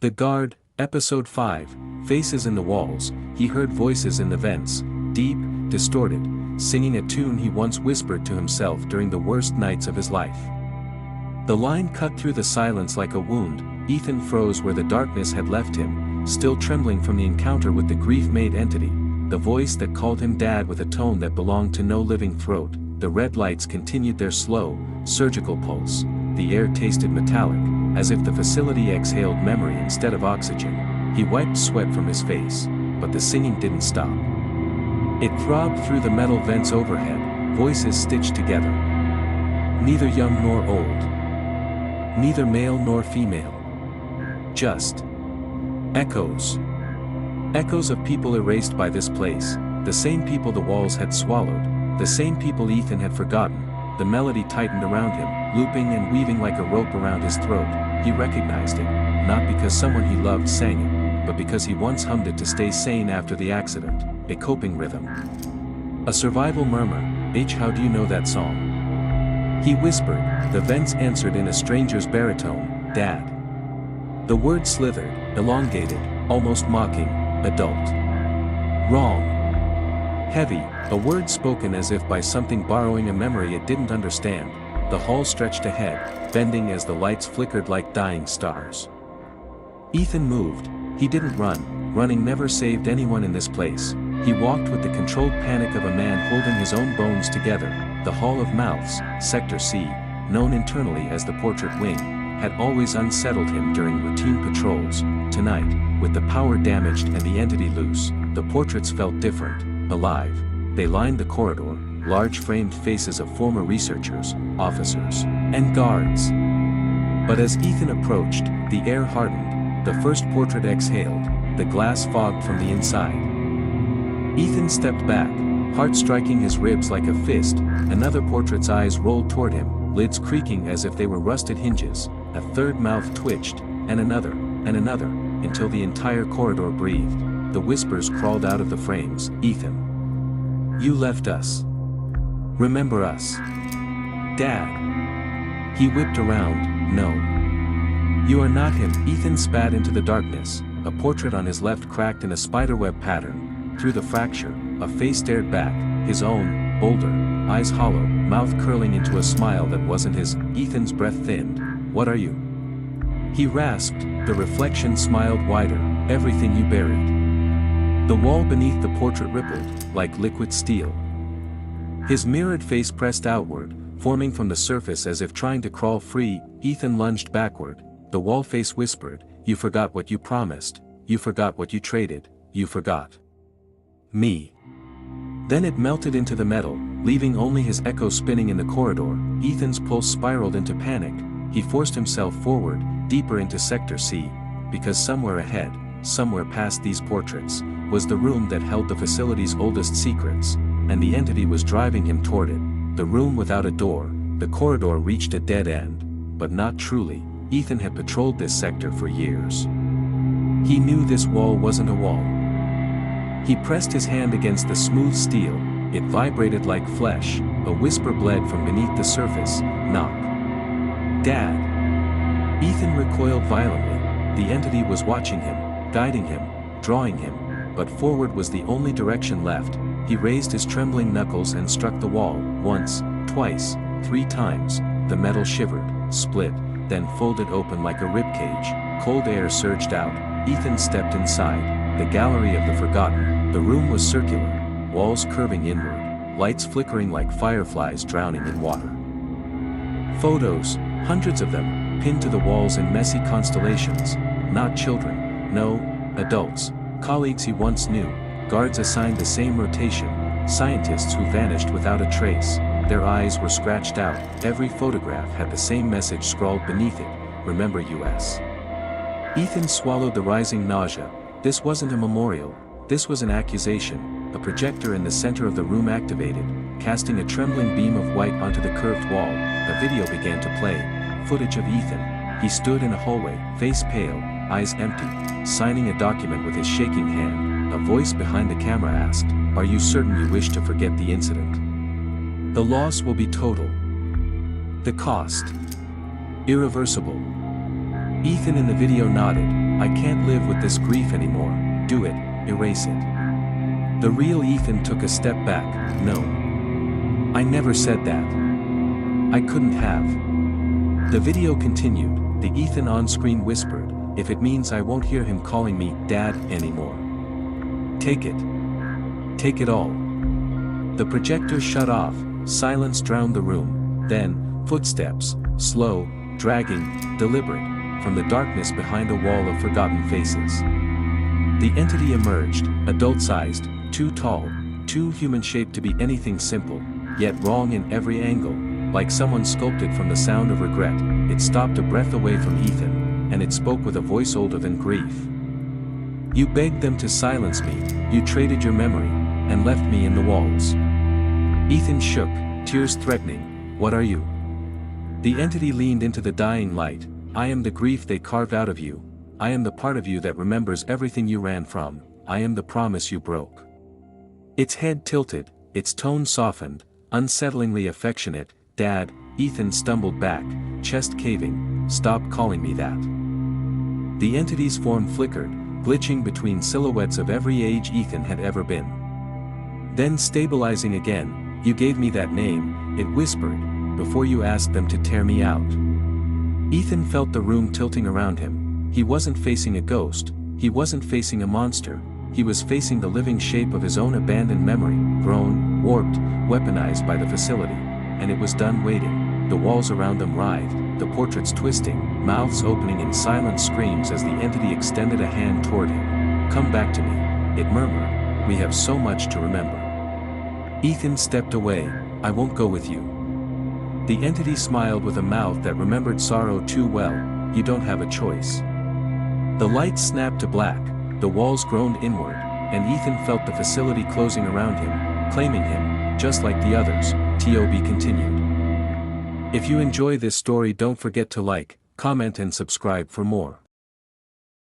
The Guard, Episode 5, Faces in the Walls. He heard voices in the vents, deep, distorted, singing a tune he once whispered to himself during the worst nights of his life. The line cut through the silence like a wound. Ethan froze where the darkness had left him, still trembling from the encounter with the grief-made entity, the voice that called him Dad with a tone that belonged to no living throat. The red lights continued their slow, surgical pulse. The air tasted metallic, as if the facility exhaled memory instead of oxygen. He wiped sweat from his face, but the singing didn't stop. It throbbed through the metal vents overhead, voices stitched together. Neither young nor old. Neither male nor female. Just echoes. Echoes of people erased by this place, the same people the walls had swallowed, the same people Ethan had forgotten. The melody tightened around him, looping and weaving like a rope around his throat. He recognized it, not because someone he loved sang it, but because he once hummed it to stay sane after the accident, a coping rhythm. A survival murmur. How do you know that song? He whispered. The vents answered in a stranger's baritone, Dad. The word slithered, elongated, almost mocking, adult. Wrong. Heavy, a word spoken as if by something borrowing a memory it didn't understand. The hall stretched ahead, bending as the lights flickered like dying stars. Ethan moved. He didn't run. Running never saved anyone in this place. He walked with the controlled panic of a man holding his own bones together. The Hall of Mouths, Sector C, known internally as the Portrait Wing, had always unsettled him during routine patrols. Tonight, with the power damaged and the entity loose, the portraits felt different, alive. They lined the corridor, large framed faces of former researchers, officers, and guards. But as Ethan approached, the air hardened, the first portrait exhaled, the glass fogged from the inside. Ethan stepped back, heart striking his ribs like a fist. Another portrait's eyes rolled toward him, lids creaking as if they were rusted hinges. A third mouth twitched, and another, until the entire corridor breathed. The whispers crawled out of the frames. Ethan. You left us. Remember us. Dad. He whipped around. No. You are not him. Ethan spat into the darkness. A portrait on his left cracked in a spiderweb pattern. Through the fracture, a face stared back, his own, older, eyes hollow, mouth curling into a smile that wasn't his. Ethan's breath thinned. What are you? He rasped. The reflection smiled wider. Everything you buried. The wall beneath the portrait rippled, like liquid steel. His mirrored face pressed outward, forming from the surface as if trying to crawl free. Ethan lunged backward. The wall face whispered, you forgot what you promised, you forgot what you traded, you forgot me. Then it melted into the metal, leaving only his echo spinning in the corridor. Ethan's pulse spiraled into panic. He forced himself forward, deeper into Sector C, because somewhere ahead, somewhere past these portraits, was the room that held the facility's oldest secrets, and the entity was driving him toward it. The room without a door. The corridor reached a dead end, but not truly. Ethan had patrolled this sector for years. He knew this wall wasn't a wall. He pressed his hand against the smooth steel. It vibrated like flesh. A whisper bled from beneath the surface. Knock. Dad. Ethan recoiled violently. The entity was watching him, guiding him, drawing him, but forward was the only direction left. He raised his trembling knuckles and struck the wall, once, twice, 3 times. The metal shivered, split, then folded open like a ribcage. Cold air surged out. Ethan stepped inside. The gallery of the forgotten. The room was circular, walls curving inward, lights flickering like fireflies drowning in water. Photos, hundreds of them, pinned to the walls in messy constellations. Not children, no, adults, colleagues he once knew, guards assigned the same rotation, scientists who vanished without a trace. Their eyes were scratched out. Every photograph had the same message scrawled beneath it, remember US. Ethan swallowed the rising nausea. This wasn't a memorial, this was an accusation. A projector in the center of the room activated, casting a trembling beam of white onto the curved wall. A video began to play, footage of Ethan. He stood in a hallway, face pale, eyes empty, signing a document with his shaking hand. A voice behind the camera asked, are you certain you wish to forget the incident? The loss will be total. The cost. Irreversible. Ethan in the video nodded. I can't live with this grief anymore. Do it, erase it. The real Ethan took a step back. No. I never said that. I couldn't have. The video continued. The Ethan on screen whispered, if it means I won't hear him calling me Dad anymore. Take it. Take it all. The projector shut off, silence drowned the room, then, footsteps, slow, dragging, deliberate, from the darkness behind a wall of forgotten faces. The entity emerged, adult-sized, too tall, too human-shaped to be anything simple, yet wrong in every angle, like someone sculpted from the sound of regret. It stopped a breath away from Ethan, and it spoke with a voice older than grief. You begged them to silence me, you traded your memory, and left me in the walls. Ethan shook, tears threatening. What are you? The entity leaned into the dying light. I am the grief they carved out of you. I am the part of you that remembers everything you ran from. I am the promise you broke. Its head tilted, its tone softened, unsettlingly affectionate. Dad, Ethan stumbled back, chest caving. Stop calling me that. The entity's form flickered, glitching between silhouettes of every age Ethan had ever been. Then stabilizing again, you gave me that name, it whispered, before you asked them to tear me out. Ethan felt the room tilting around him. He wasn't facing a ghost, he wasn't facing a monster, he was facing the living shape of his own abandoned memory, grown, warped, weaponized by the facility. And it was done waiting. The walls around them writhed, the portraits twisting, mouths opening in silent screams as the entity extended a hand toward him. Come back to me, it murmured. We have so much to remember. Ethan stepped away. I won't go with you. The entity smiled with a mouth that remembered sorrow too well. You don't have a choice. The lights snapped to black, the walls groaned inward, and Ethan felt the facility closing around him, claiming him, just like the others. TOB continued. If you enjoy this story, don't forget to like, comment and subscribe for more.